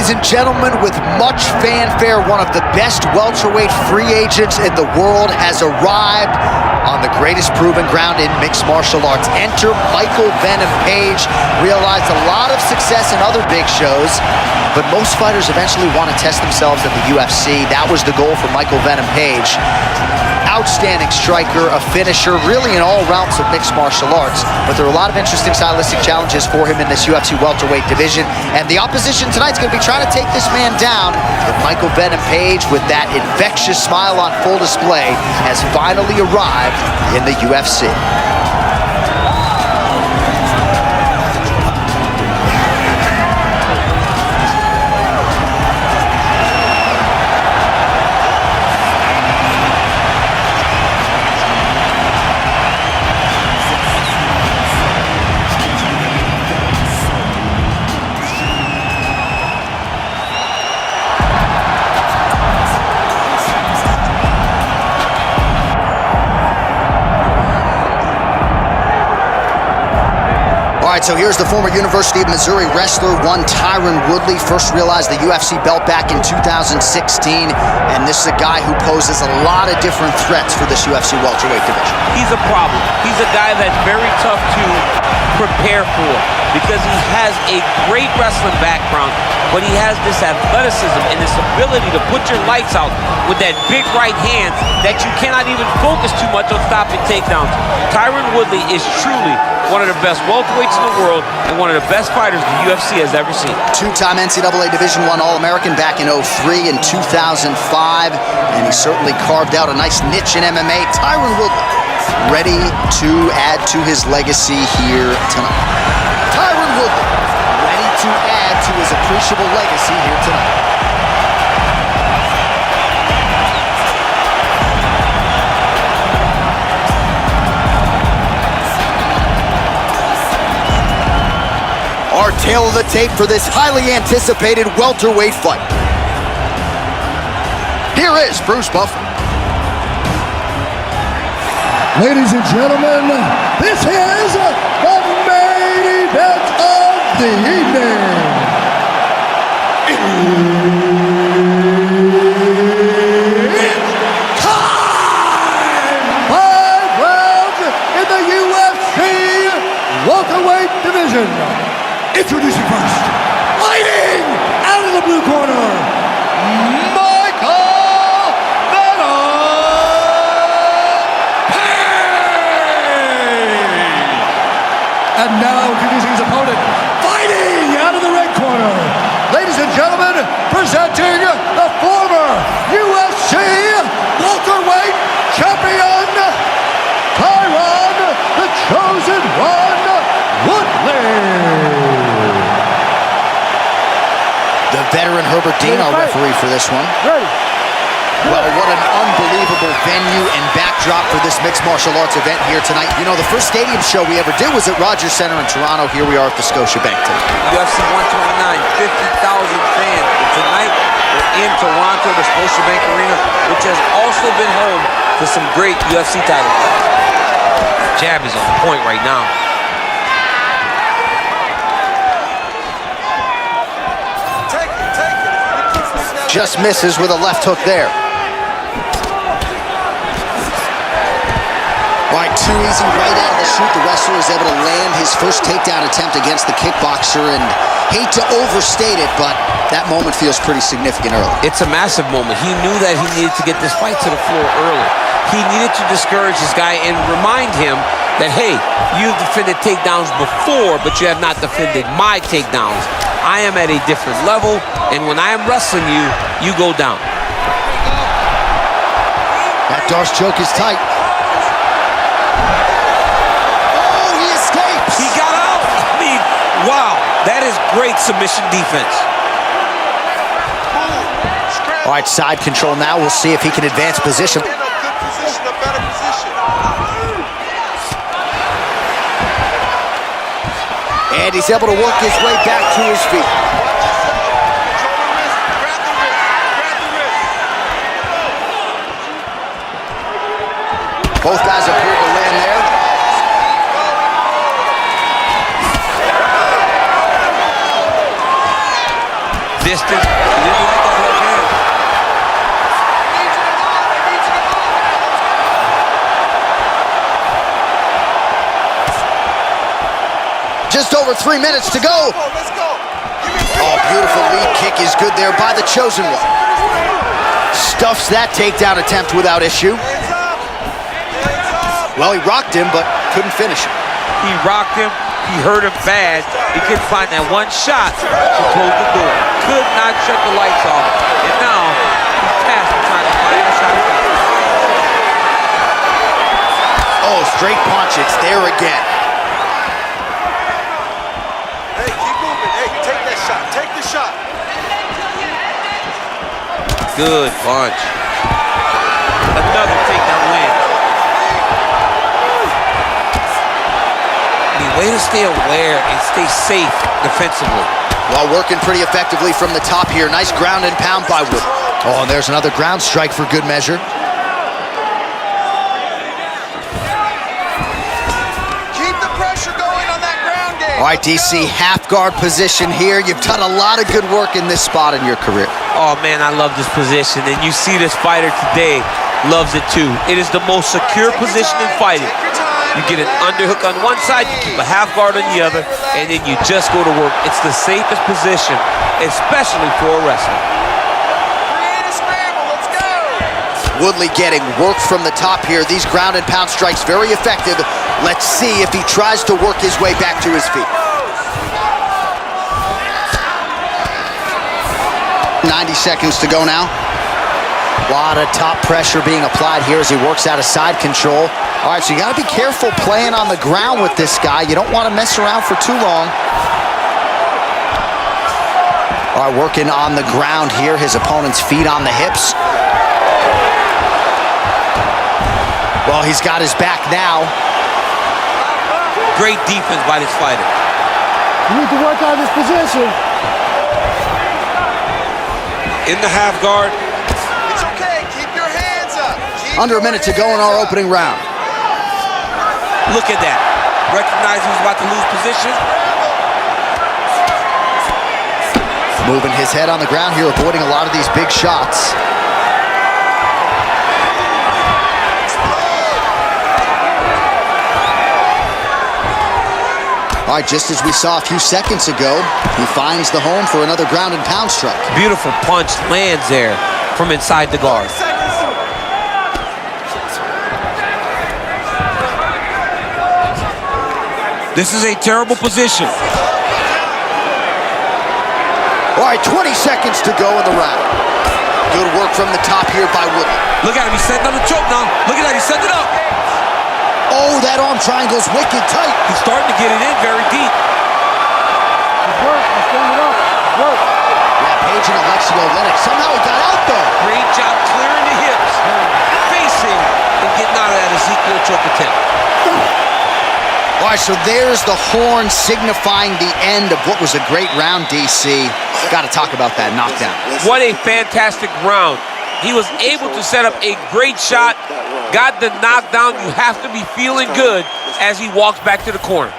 Ladies and gentlemen, with much fanfare, one of the best welterweight free agents in the world has arrived on the greatest proven ground in mixed martial arts. Enter Michael Venom Page. Realized a lot of success in other big shows, but most fighters eventually want to test themselves in the UFC. That was the goal for Michael Venom Page. Outstanding striker, a finisher, really in all realms of mixed martial arts. But there are a lot of interesting stylistic challenges for him in this UFC welterweight division. And the opposition tonight's going to be trying to take this man down. But Michael Venom Page, with that infectious smile on full display, has finally arrived in the UFC. So here's the former University of Missouri wrestler, one Tyrone Woodley. First realized the UFC belt back in 2016, and this is a guy who poses a lot of different threats for this UFC welterweight division. He's a problem. He's a guy that's very tough to prepare for because he has a great wrestling background, but he has this athleticism and this ability to put your lights out with that big right hand that you cannot even focus too much on stopping takedowns. Tyrone Woodley is truly one of the best welterweights in the world and one of the best fighters the UFC has ever seen. Two-time NCAA Division I All-American back in 2003 and 2005, and he certainly carved out a nice niche in MMA. Tyrone Woodley ready to add to his legacy here tonight. Tyrone Woodley ready to add to his appreciable legacy here tonight. Our tail of the tape for this highly anticipated welterweight fight. Here is Bruce Buffer. Ladies and gentlemen, this is the main event of the evening. It's time! 5 rounds in the UFC welterweight division. Introducing first, fighting out of the blue corner, Michael Venom Page. And now introducing his opponent, fighting out of the red corner, ladies and gentlemen, presenting the former UFC welterweight champion, Tyrone, the Chosen One, Woodley. The veteran Herbert Dean, our referee for this one. Well, what an unbelievable venue and backdrop for this mixed martial arts event here tonight. You know, the first stadium show we ever did was at Rogers Center in Toronto. Here we are at the Scotiabank tonight. UFC 129, 50,000 fans. But tonight, we're in Toronto, the Scotiabank Arena, which has also been home to some great UFC titles. Jab is on point right now. Just misses with a left hook there. All right, too easy right out of the chute. The wrestler is able to land his first takedown attempt against the kickboxer, and hate to overstate it, but that moment feels pretty significant early. It's a massive moment. He knew that he needed to get this fight to the floor early. He needed to discourage this guy and remind him that, hey, you've defended takedowns before, but you have not defended my takedowns. I am at a different level, and when I am wrestling you, you go down. That Darce choke is tight. Oh, he escapes! He got out! I mean, wow, that is great submission defense. All right, side control now. We'll see if he can advance position. In a good position, a better position. And he's able to work his way back to his feet. Both guys appear to land there. Distance He didn't like that left hand. Just over 3 minutes to go. Let's go. Oh, beautiful lead kick is good there by the chosen one. Stuffs that takedown attempt without issue. Hands up. Hands up. Well, he rocked him, but couldn't finish him. He rocked him. He hurt him bad. He couldn't find that one shot to close the door. Could not shut the lights off. And now he's tasked with trying to find that shot again. Oh, straight punch. It's there again. Hey, keep moving. Hey, take that shot. Take the shot. Good punch. Another takedown win. I mean, way to stay aware and stay safe defensively. While working pretty effectively from the top here. Nice ground and pound by Wood. Oh, and there's another ground strike for good measure. Keep the pressure going on that ground game. All right, DC, half guard position here. You've done a lot of good work in this spot in your career. Oh, man, I love this position. And you see this fighter today loves it, too. It is the most secure position in fighting. You get an underhook on one side, you keep a half guard on the other, and then you just go to work. It's the safest position, especially for a wrestler. Create a scramble. Let's go. Woodley getting work from the top here. These ground and pound strikes very effective. Let's see if he tries to work his way back to his feet. 90 seconds to go now. A lot of top pressure being applied here as he works out of side control. All right, so you got to be careful playing on the ground with this guy. You don't want to mess around for too long. All right, working on the ground here. His opponent's feet on the hips. Well, he's got his back now. Great defense by this fighter. You need to work on this position. In the half guard. It's okay. Keep your hands up. Keep Under a minute to go in our opening round. Look at that. Recognize he's about to lose position. Moving his head on the ground here, avoiding a lot of these big shots. All right, just as we saw a few seconds ago, he finds the home for another ground and pound strike. Beautiful punch lands there from inside the guard. This is a terrible position. All right, 20 seconds to go in the round. Good work from the top here by Woodley. Look at him, he's setting up the choke now. Look at that, he's setting it up. Oh, that arm triangle's wicked tight. He's starting to get it in very deep. It's work. I'm standing up. It's work. Yeah, Page and Alexio Lennox. Somehow he got out though. Great job clearing the hips, facing, and getting out of that Ezekiel choke attempt. All right, so there's the horn signifying the end of what was a great round, DC. Got to talk about that knockdown. What a fantastic round. He was able to set up a great shot, got the knockdown. You have to be feeling good as he walks back to the corner.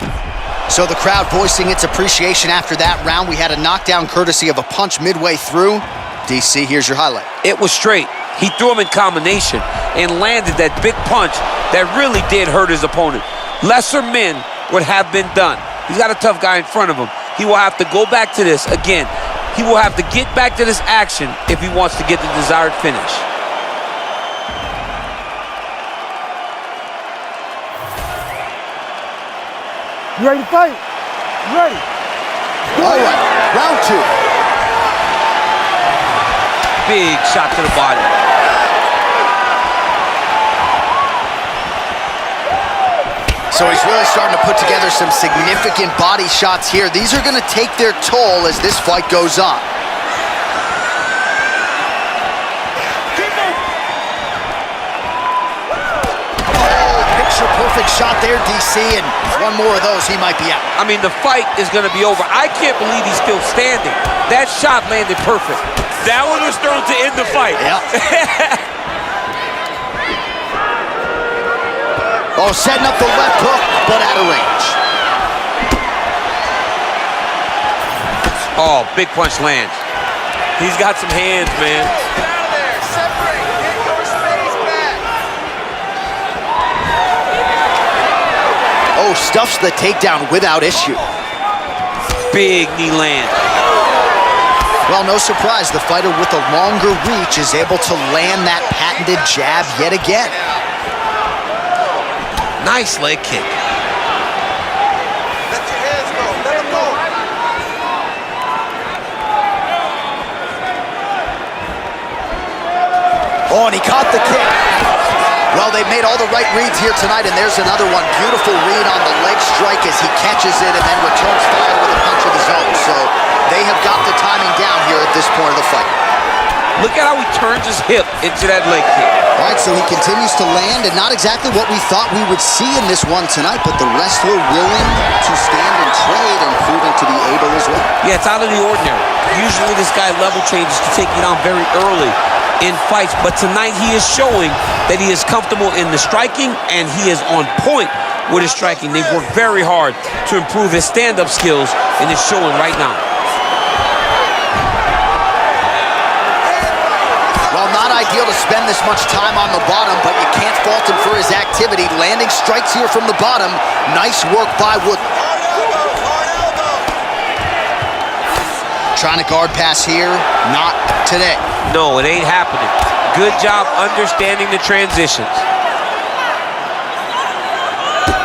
So the crowd voicing its appreciation after that round. We had a knockdown courtesy of a punch midway through. DC, here's your highlight. It was straight. He threw him in combination and landed that big punch that really did hurt his opponent. Lesser men would have been done. He's got a tough guy in front of him. He will have to go back to this again. He will have to get back to this action if he wants to get the desired finish. You ready to fight? You ready? All right, round two. Big shot to the body. So he's really starting to put together some significant body shots here. These are going to take their toll as this fight goes on. Oh, picture-perfect shot there, DC, and one more of those, he might be out. I mean, the fight is going to be over. I can't believe he's still standing. That shot landed perfect. That one was thrown to end the fight. Yeah. Oh, setting up the left hook, but out of range. Oh, big punch lands. He's got some hands, man. Get out of there. Separate. Get your space back. Oh, stuffs the takedown without issue. Big knee land. Well, no surprise, the fighter with a longer reach is able to land that patented jab yet again. Nice leg kick. Let your hands go. Let them go. Oh, and he caught the kick. Well, they've made all the right reads here tonight, and there's another one. Beautiful read on the leg strike as he catches it and then returns fire with a punch of his own. So they have got the timing down here at this point of the fight. Look at how he turns his hip into that leg kick. All right, so he continues to land, and not exactly what we thought we would see in this one tonight, but the wrestler willing to stand and trade and proving to be able as well. Yeah, it's out of the ordinary. Usually this guy level changes to take you down very early in fights, but tonight he is showing that he is comfortable in the striking, and he is on point with his striking. They've worked very hard to improve his stand-up skills, and it's showing right now. Well, not ideal to spend this much time on the bottom, but you can't fault him for his activity. Landing strikes here from the bottom. Nice work by Woodley. Hard elbow. Hard elbow. Trying to guard pass here. Not today. No, it ain't happening. Good job understanding the transitions.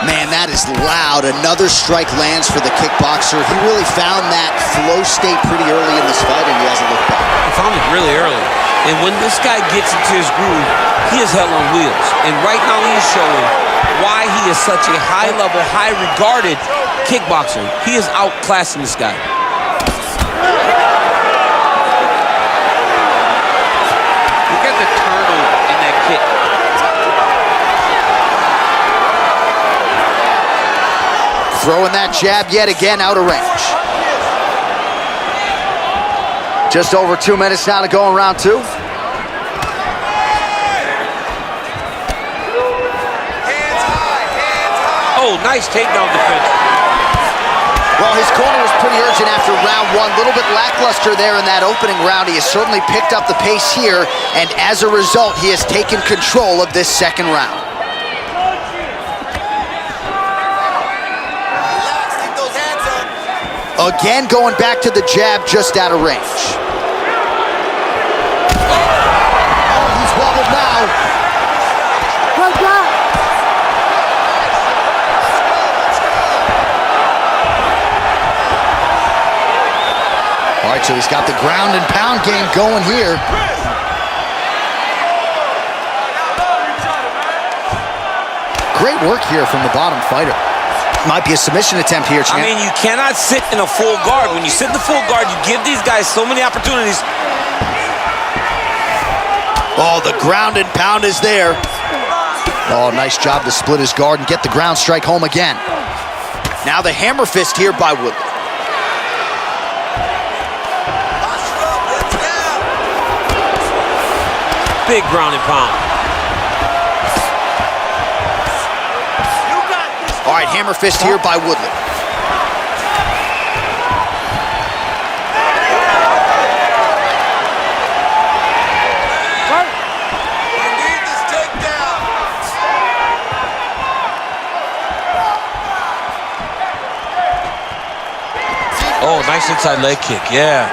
Man, that is loud. Another strike lands for the kickboxer. He really found that flow state pretty early in this fight, and he hasn't looked back. He found it really early. And when this guy gets into his groove, he is hell on wheels. And right now he is showing why he is such a high-level, high-regarded kickboxer. He is outclassing this guy. Look at the turnover in that kick. Throwing that jab yet again out of range. Just over 2 minutes now to go in round two. Hands high. Hands high. Oh, nice takedown defense. Well, his corner was pretty urgent after round one. A little bit lackluster there in that opening round. He has certainly picked up the pace here, and as a result, he has taken control of this second round. Relax. Keep those hands up. Again, going back to the jab just out of range. Oh, he's wobbled now. All right, so he's got the ground and pound game going here. Great work here from the bottom fighter. Might be a submission attempt here, champ. I mean, you cannot sit in a full guard. When you sit in the full guard, you give these guys so many opportunities. Oh, the ground and pound is there. Oh, nice job to split his guard and get the ground strike home again. Now the hammer fist here by Woodley. Big ground and pound. All right, hammer fist here by Woodley. You need this takedown. Oh, nice inside leg kick, yeah.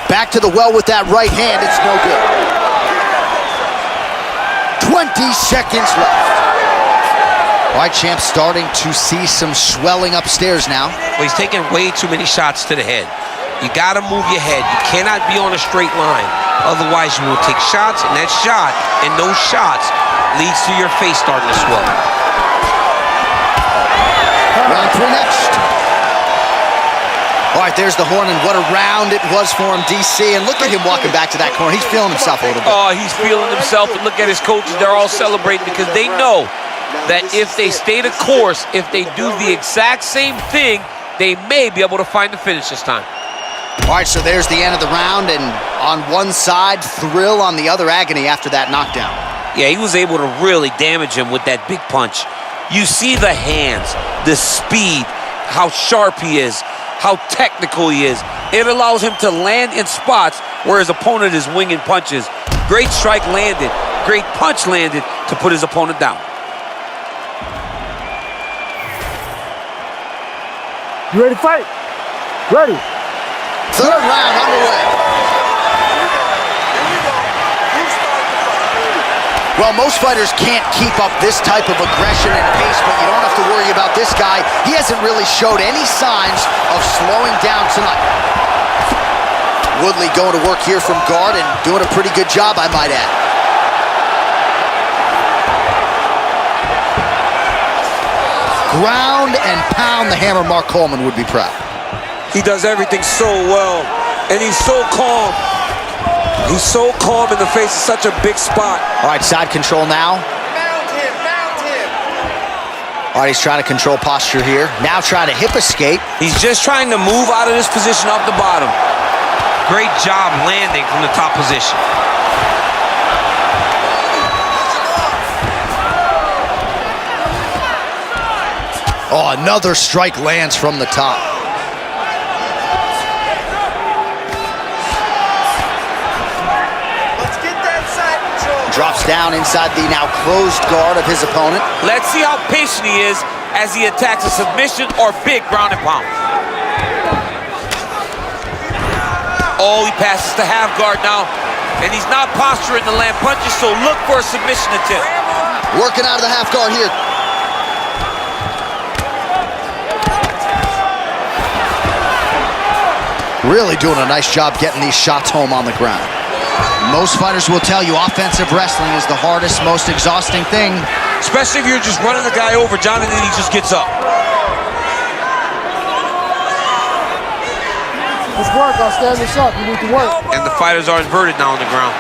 Back to the well with that right hand. It's no good. 20 seconds left. All right, champ, starting to see some swelling upstairs now. Well, he's taking way too many shots to the head. You got to move your head. You cannot be on a straight line. Otherwise, you will take shots, and that shot and those shots leads to your face starting to swell. Round three next. All right, there's the horn, and what a round it was for him, DC. And look at him walking back to that corner. He's feeling himself a little bit. Oh, he's feeling himself, and look at his coaches. They're all celebrating because they know that if they stay the course, if they do the exact same thing, they may be able to find the finish this time. All right, so there's the end of the round, and on one side, thrill, on the other, agony after that knockdown. Yeah, he was able to really damage him with that big punch. You see the hands, the speed, how sharp he is. how technical he is. It allows him to land in spots where his opponent is winging punches. Great strike landed, great punch landed to put his opponent down. You ready to fight? Ready. Third round underway. Well, most fighters can't keep up this type of aggression and pace, but you don't have to worry about this guy. He hasn't really showed any signs of slowing down tonight. Woodley going to work here from guard and doing a pretty good job, I might add. Ground and pound the hammer. Mark Coleman would be proud. He does everything so well, and he's so calm. He's so calm in the face of such a big spot. All right, side control now. Mount him, mount him. All right, he's trying to control posture here. Now trying to hip escape. He's just trying to move out of this position off the bottom. Great job landing from the top position. Oh, another strike lands from the top. Let's get that side control. Drops down inside the now closed guard of his opponent. Let's see how patient he is as he attacks a submission or big ground and pound. Oh, he passes to half guard now, and he's not posturing to land punches, so look for a submission attempt. Working out of the half guard here. Really doing a nice job getting these shots home on the ground. Most fighters will tell you offensive wrestling is the hardest, most exhausting thing. Especially if you're just running the guy over, John, and then he just gets up. Let's work. I'll stand this up. You need to work. And the fighters are inverted now on the ground.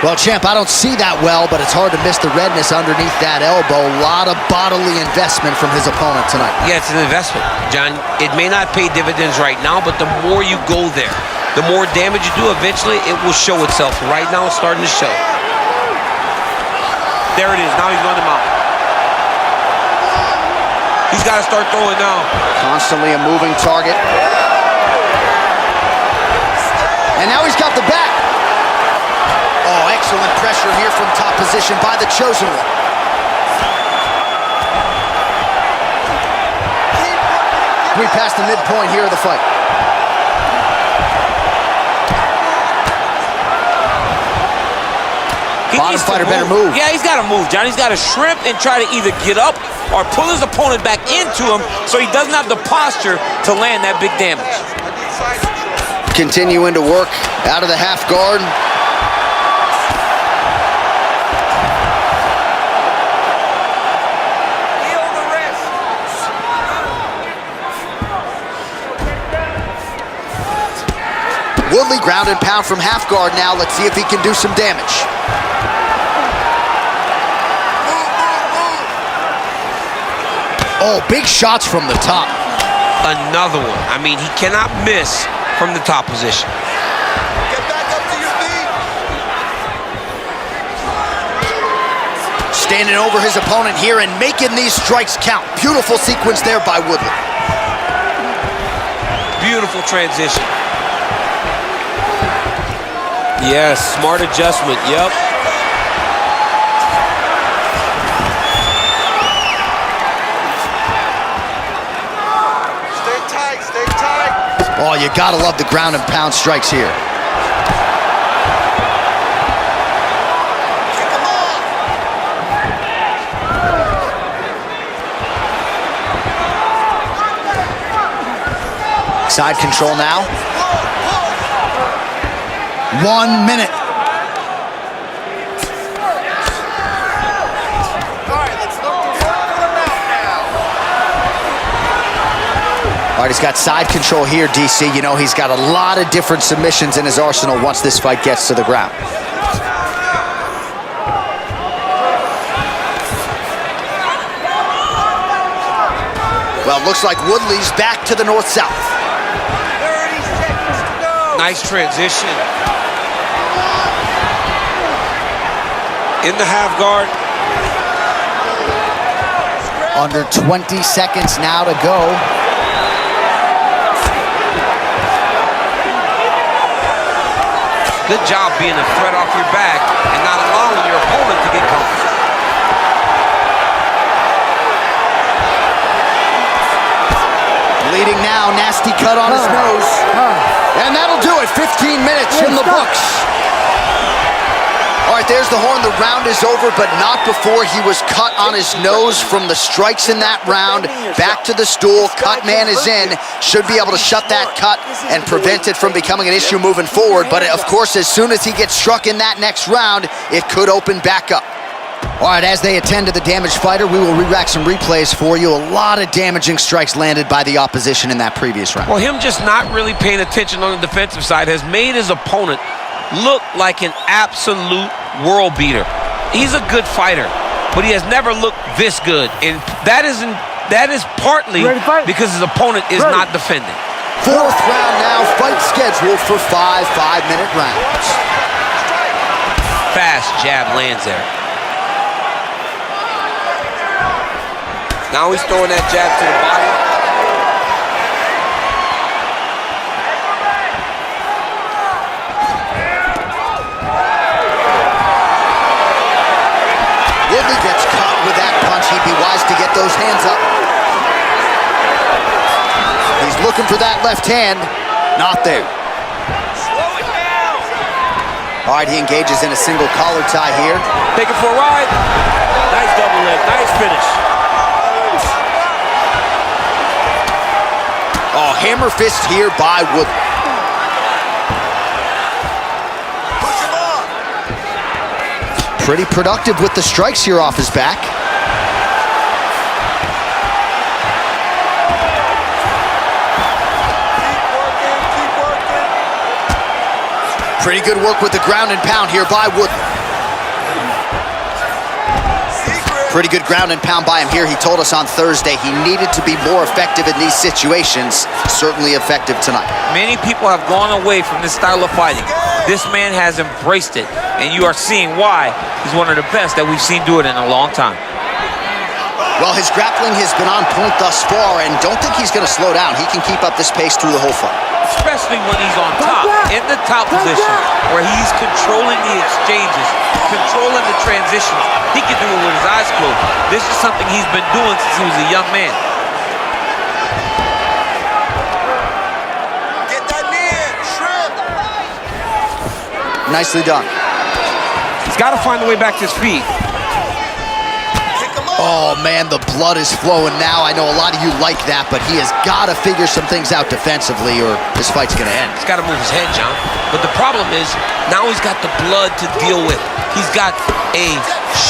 Well, champ, I don't see that well, but it's hard to miss the redness underneath that elbow. A lot of bodily investment from his opponent tonight. Yeah, it's an investment, John. It may not pay dividends right now, but the more you go there, the more damage you do, eventually it will show itself. Right now, it's starting to show. There it is. Now he's going to mount. He's got to start throwing now. Constantly a moving target. And now he's got the back. Oh, excellent pressure here from top position by the chosen one. We passed the midpoint here of the fight. Bottom fighter better move. Yeah, he's got to move, John. He's got to shrimp and try to either get up or pull his opponent back into him so he doesn't have the posture to land that big damage. Continuing to work out of the half guard. Woodley ground and pound from half guard now. Let's see if he can do some damage. Oh, big shots from the top. Another one. I mean, he cannot miss from the top position. Get back up to your feet. Standing over his opponent here and making these strikes count. Beautiful sequence there by Woodley. Beautiful transition. Yes, smart adjustment. Yep. Stay tight, stay tight. Oh, you gotta love the ground and pound strikes here. Kick him off. Side control now. 1 minute. All right, let's look to work for the mount now. All right, he's got side control here, DC. You know, he's got a lot of different submissions in his arsenal once this fight gets to the ground. Well, looks like Woodley's back to the north-south. 30 seconds to go. Nice transition. In the half guard. Under 20 seconds now to go. Good job being a threat off your back and not allowing your opponent to get comfortable. Bleeding now, nasty cut on his nose. And that'll do it, 15 minutes in the books. All right, there's the horn. The round is over, but not before he was cut on his nose from the strikes in that round. Back to the stool. Cut man is in. Should be able to shut that cut and prevent it from becoming an issue moving forward. But, of course, as soon as he gets struck in that next round, it could open back up. All right, as they attend to the damaged fighter, we will re-rack some replays for you. A lot of damaging strikes landed by the opposition in that previous round. Well, him just not really paying attention on the defensive side has made his opponent look like an absolute world beater. He's a good fighter, but he has never looked this good, and that is partly because his opponent is not defending. Fourth round now, fight scheduled for 5 5-minute rounds. Fast jab lands there. Now he's throwing that jab to the body. Woodley gets caught with that punch. He'd be wise to get those hands up. He's looking for that left hand. Not there. Slow it down. All right, he engages in a single collar tie here. Take it for a ride. Nice double leg. Nice finish. Oh, hammer fist here by Woodley. Push him on. Pretty productive with the strikes here off his back. Keep working. Pretty good work with the ground and pound here by Woodley. Pretty good ground and pound by him here. He told us on Thursday he needed to be more effective in these situations. Certainly effective tonight. Many people have gone away from this style of fighting. This man has embraced it, and you are seeing why he's one of the best that we've seen do it in a long time. Well, his grappling has been on point thus far, and don't think he's going to slow down. He can keep up this pace through the whole fight. Especially when he's on top, in the top position, where he's controlling the exchanges, controlling the transitions. He can do it with his eyes closed. This is something he's been doing since he was a young man. Get that knee in. Shrimp. Nicely done. He's got to find a way back to his feet. Oh, man, the blood is flowing now. I know a lot of you like that, but he has got to figure some things out defensively or this fight's going to end. He's got to move his head, John. But the problem is, now he's got the blood to deal with. He's got a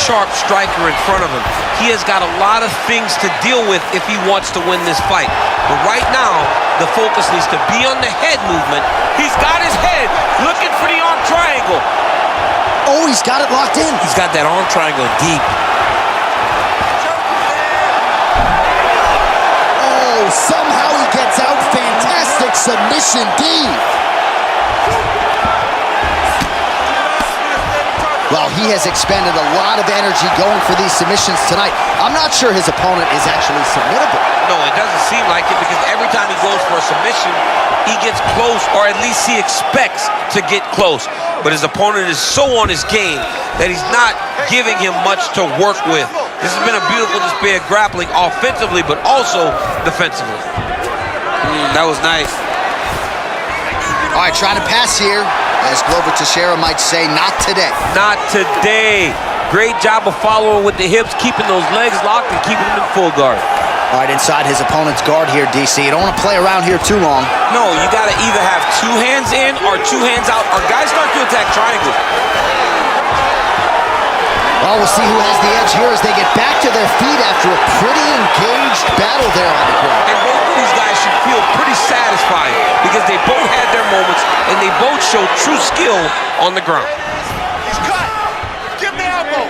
sharp striker in front of him. He has got a lot of things to deal with if he wants to win this fight. But right now, the focus needs to be on the head movement. He's got his head looking for the arm triangle. Oh, he's got it locked in. He's got that arm triangle deep. Oh, somehow he gets out. Fantastic submission deep. Well, he has expended a lot of energy going for these submissions tonight. I'm not sure his opponent is actually submittable. No, it doesn't seem like it because every time he goes for a submission, he gets close, or at least he expects to get close. But his opponent is so on his game that he's not giving him much to work with. This has been a beautiful display of grappling offensively, but also defensively. That was nice. All right, trying to pass here. As Glover Teixeira might say, not today. Not today. Great job of following with the hips, keeping those legs locked and keeping them in full guard. All right, inside his opponent's guard here, DC. You don't want to play around here too long. No, you got to either have two hands in or two hands out, or guys start to attack triangles. Well, we'll see who has the edge here as they get back to their feet after a pretty engaged battle there on the ground. And both of these guys should feel pretty satisfied because they both had their moments and they both showed true skill on the ground. He's cut. Give him the elbow.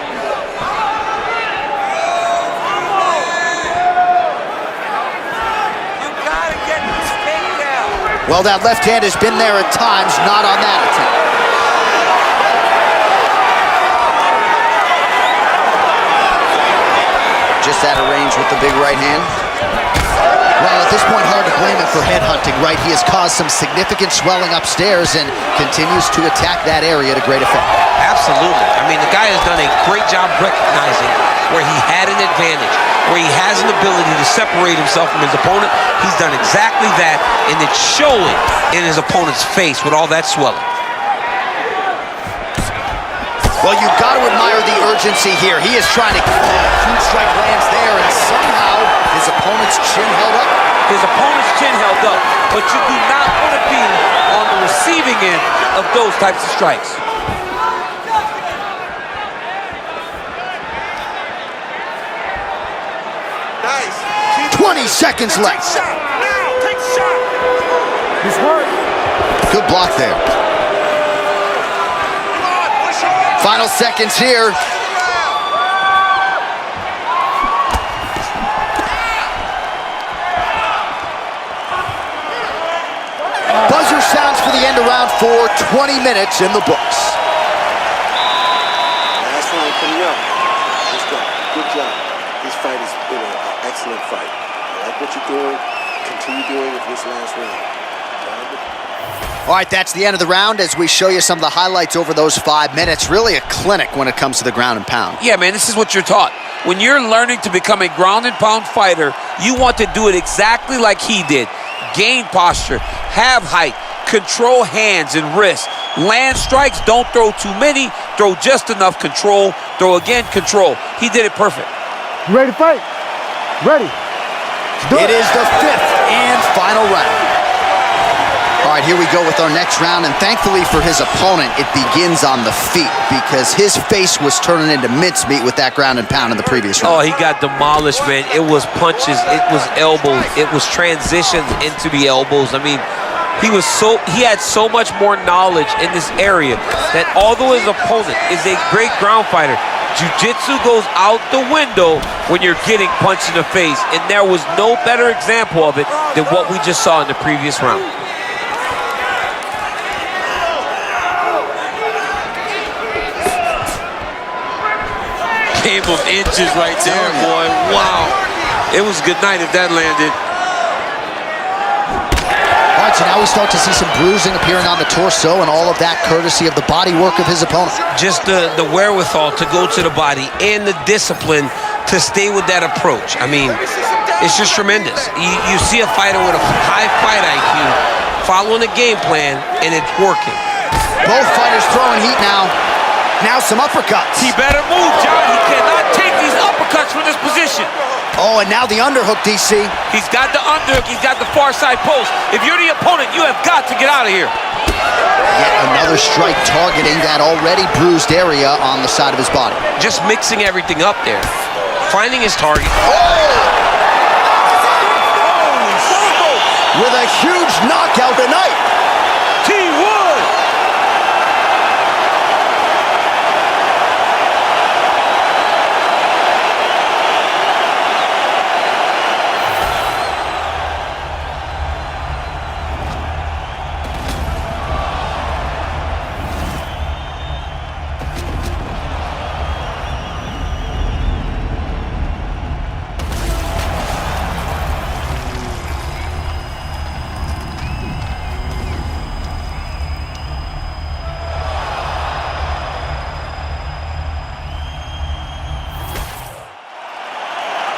You gotta get this takedown. Well, that left hand has been there at times, not on that attempt. Just out of range with the big right hand. Well, at this point, hard to blame him for headhunting, right? He has caused some significant swelling upstairs and continues to attack that area to great effect. Absolutely. I mean, the guy has done a great job recognizing where he had an advantage, where he has an ability to separate himself from his opponent. He's done exactly that, and it's showing in his opponent's face with all that swelling. Well, you've got to admire the urgency here. He is trying to get that huge strike lands there, and somehow his opponent's chin held up. His opponent's chin held up, but you do not want to be on the receiving end of those types of strikes. Nice. 20 seconds left. Take shot. Now, take shot. He's hurt. Good block there. Come on, push hard. Final seconds here. Buzzer sounds for the end of round 4, 20 minutes in the books. Last round coming up. Let's go. Good job. This fight has been an excellent fight. I like what you're doing. Continue doing it this last round. All right, that's the end of the round as we show you some of the highlights over those 5 minutes. Really a clinic when it comes to the ground and pound. Yeah, man, this is what you're taught. When you're learning to become a ground and pound fighter, you want to do it exactly like he did. Gain posture, have height, control hands and wrists, land strikes, don't throw too many, throw just enough, control, throw again, control. He did it perfect. You ready to fight? Ready. It is the 5th and final round. All right, here we go with our next round, and thankfully for his opponent, it begins on the feet because his face was turning into mincemeat with that ground and pound in the previous round. Oh, he got demolished, man. It was punches, it was elbows, it was transitions into the elbows. I mean, he had so much more knowledge in this area that although his opponent is a great ground fighter, jiu-jitsu goes out the window when you're getting punched in the face, and there was no better example of it than what we just saw in the previous round. Game of inches right there, boy. Wow. It was a good night if that landed. All right, so now we start to see some bruising appearing on the torso, and all of that courtesy of the body work of his opponent. Just the wherewithal to go to the body and the discipline to stay with that approach. I mean, it's just tremendous. You see a fighter with a high fight IQ following a game plan, and it's working. Both fighters throwing heat now. Now some uppercuts. He better move, John. He cannot take these uppercuts from this position. Oh, and now the underhook, DC. He's got the underhook. He's got the far side post. If you're the opponent, you have got to get out of here. Yet another strike targeting that already bruised area on the side of his body. Just mixing everything up there. Finding his target. With a huge knockout tonight. T. Wood.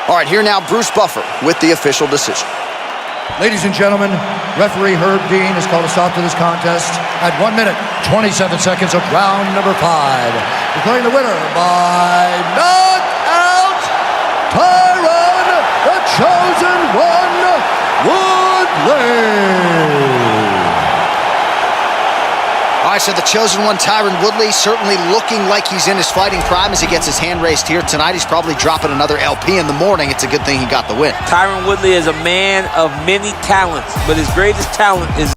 All right, here now Bruce Buffer with the official decision. Ladies and gentlemen, referee Herb Dean has called a stop to this contest at 1 minute, 27 seconds of round number 5. Declaring the winner by knockout, Tyrone, the Chosen One, Woodley. All right, so the Chosen One, Tyrone Woodley, certainly looking like he's in his fighting prime as he gets his hand raised here tonight. He's probably dropping another LP in the morning. It's a good thing he got the win. Tyrone Woodley is a man of many talents, but his greatest talent is